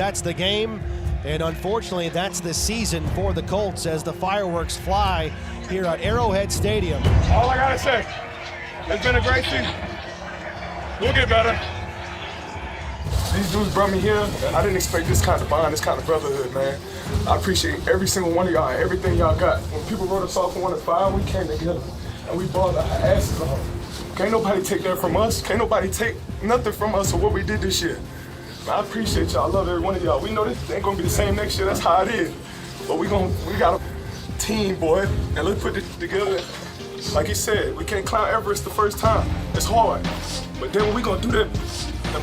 that's the game. And unfortunately, that's the season for the Colts as the fireworks fly here at Arrowhead Stadium. All I gotta say, it's been a great season. We'll get better. These dudes brought me here. I didn't expect this kind of bond, this kind of brotherhood, man. I appreciate every single one of y'all, everything y'all got. When people wrote us off for 1-5, we came together and we balled our asses off. Can't nobody take that from us. Can't nobody take nothing from us for what we did this year. I appreciate y'all. I love every one of y'all. We know this ain't gonna be the same next year. That's how it is. But we got a team, boy, and let's put it together. Like he said, we can't climb Everest the first time. It's hard. But then we gonna do that.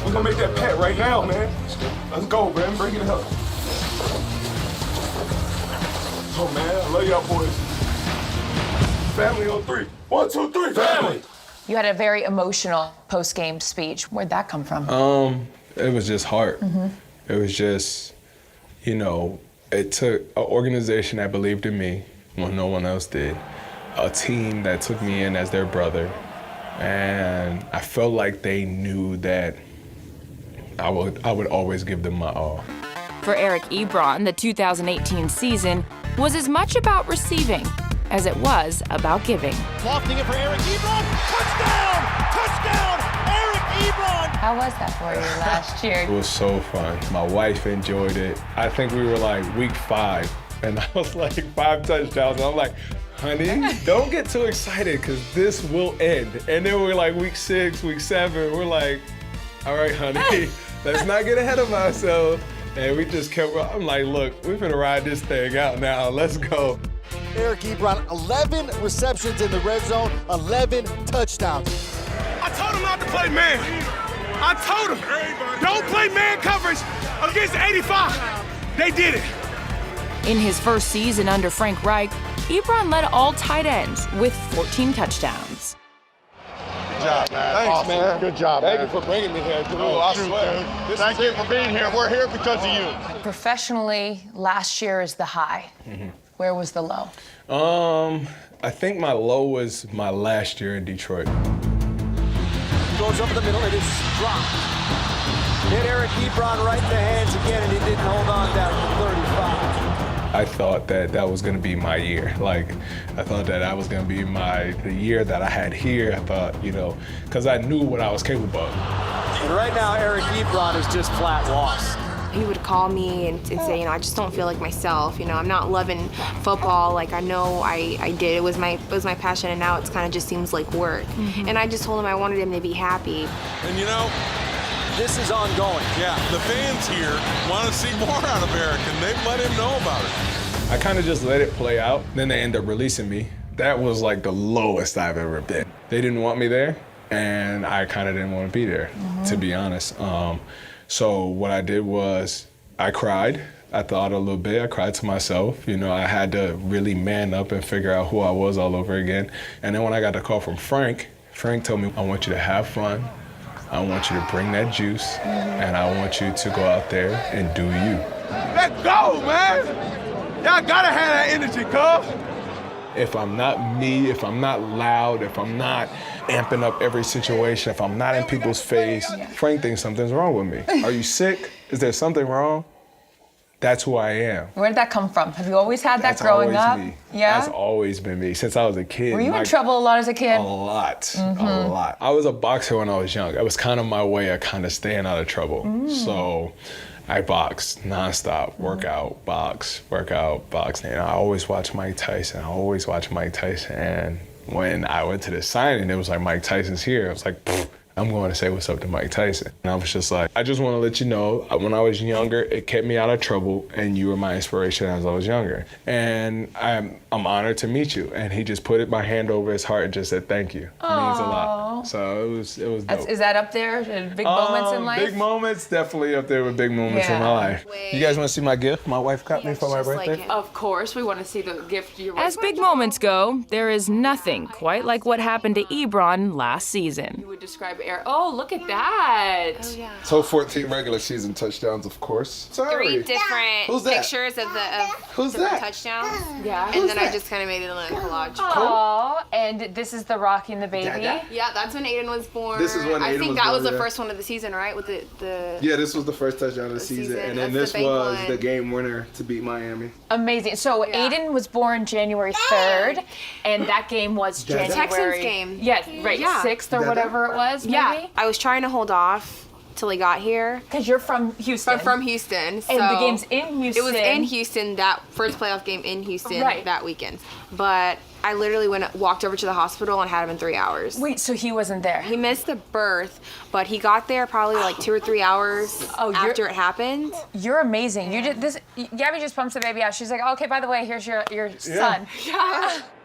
We're gonna make that pat right now, man. Let's go, man. Bring it up. Oh, man, I love y'all boys. Family on 3. 1, 2, 3, family. You had a very emotional post-game speech. Where'd that come from? It was just heart. It was just, you know, it took an organization that believed in me when no one else did, a team that took me in as their brother, and I felt like they knew that I would always give them my all. For Eric Ebron, the 2018 season was as much about receiving as it was about giving. Lofting it for Eric Ebron. Touchdown! Touchdown! Eric Ebron! How was that for you last year? It was so fun. My wife enjoyed it. I think we were like week 5, and I was like 5 touchdowns. And I'm like, honey, don't get too excited because this will end. And then we're like week 6, week 7. We're like, all right, honey, let's not get ahead of ourselves. And we just kept, I'm like, look, we're gonna ride this thing out now. Let's go. Eric Ebron, 11 receptions in the red zone, 11 touchdowns. I told him not to play man. I told him, don't play man coverage against 85. They did it. In his first season under Frank Reich, Ebron led all tight ends with 14 touchdowns. Good job, man. Thanks, awesome. Man. Good job, man. Thank you for bringing me here, dude. I swear. Thank you for being here. We're here because of you. Professionally, last year is the high. Where was the low? I think my low was my last year in Detroit. Goes over the middle, it is dropped. Hit Eric Ebron right in the hands again, and he didn't hold on down to 35. I thought that was gonna be my year. Like, I thought that was gonna be the year that I had here. I thought, you know, because I knew what I was capable of. And right now, Eric Ebron is just flat lost. He would call me and say, you know, I just don't feel like myself. You know, I'm not loving football like I know I did. It was my passion, and now it's kind of just seems like work. And I just told him I wanted him to be happy. And you know, This is ongoing. yeah, the fans here want to see more out of Eric, and they've let him know about it. I kind of just let it play out. Then they end up releasing me. That was like the lowest I've ever been. They didn't want me there, and I kind of didn't want to be there, to be honest. So what I did was I cried. I thought a little bit. I cried to myself. You know, I had to really man up and figure out who I was all over again. And then when I got the call from Frank told me, I want you to have fun. I want you to bring that juice, and I want you to go out there and do you. Let's go, man. Y'all gotta have that energy, cuz. If I'm not me, if I'm not loud, if I'm not amping up every situation, if I'm not in people's face, Frank thinks something's wrong with me. Are you sick? Is there something wrong? That's who I am. Where did that come from? Have you always had that That's growing always up? me. Yeah? That's always been me since I was a kid. Were you in trouble a lot as a kid? A lot, a lot. I was a boxer when I was young. It was kind of my way of kind of staying out of trouble. So I boxed nonstop, workout, box, workout, box. And I always watched Mike Tyson. And when I went to the signing, it was like, Mike Tyson's here. I was like, I'm going to say what's up to Mike Tyson. And I was just like, I just want to let you know, when I was younger, it kept me out of trouble, and you were my inspiration as I was younger. And I'm honored to meet you. And he just put my hand over his heart and just said, thank you. It means a lot. So it was dope. Is that up there? Big moments in life? Big moments, definitely up there with big moments in my life. You guys want to see my gift my wife got me for my birthday? Of course, we want to see the gift you As big moments go, there is nothing quite like what happened to Ebron last season. You would describe Eric. Oh, look at that. Oh, yeah. So 14 regular season touchdowns, of course. Three different Who's that? pictures of Who's different that? touchdowns. Yeah. And then I just kind of made it a little collage. Oh, and this is the rocking the baby. Yeah, that's That's when Aiden was born. This is when I Aiden think was that born, was the yeah. first one of the season, right? With the Yeah, this was the first touchdown of the season. And then That's this the big was one. the game winner to beat Miami. Amazing. So Yeah. Aiden was born January 3rd, and that game was January. Texans game. Yes, right, Yeah. 6th or That- whatever it was. Yeah, Maybe? I was trying to hold off till he got here. Because you're from Houston. But from Houston, so And the game's in Houston. It was in Houston, that first playoff game in Houston Right. that weekend. But I literally walked over to the hospital and had him in 3 hours. Wait, so he wasn't there? He missed the birth, but he got there probably like 2 or 3 hours after it happened. You're amazing. You did this. Gabby just pumps the baby out. She's like, okay, by the way, here's your son.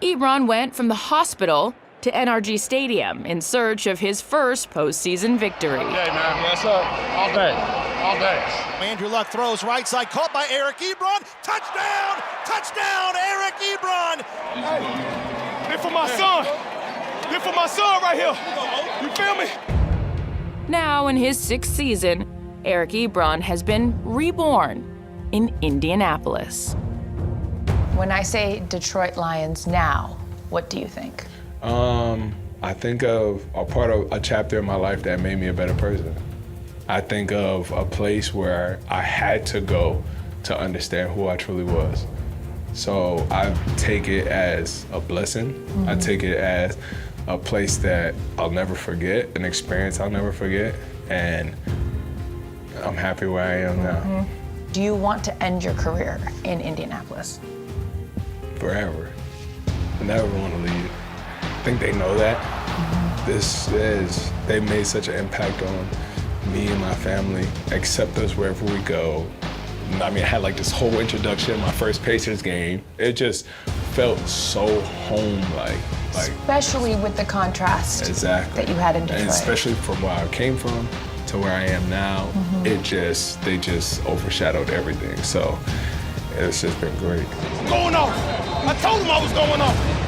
Ebron went from the hospital to NRG Stadium in search of his first postseason victory. Okay, man. Yes, sir. All day. All day. Andrew Luck throws right side, caught by Eric Ebron. Touchdown! Touchdown, Eric Ebron! Hey, this for my son. This for my son right here. You feel me? Now, in his 6th season, Eric Ebron has been reborn in Indianapolis. When I say Detroit Lions now, what do you think? I think of a part of a chapter in my life that made me a better person. I think of a place where I had to go to understand who I truly was. So I take it as a blessing. I take it as a place that I'll never forget, an experience I'll never forget, and I'm happy where I am now. Do you want to end your career in Indianapolis? Forever. I never want to leave. I think they know that. They made such an impact on me and my family, accept us wherever we go. I mean, I had like this whole introduction, my first Pacers game. It just felt so home-like. Especially with the contrast Exactly. that you had in Detroit. And especially from where I came from to where I am now, they just overshadowed everything. So it's just been great. Going off. I told him I was going off.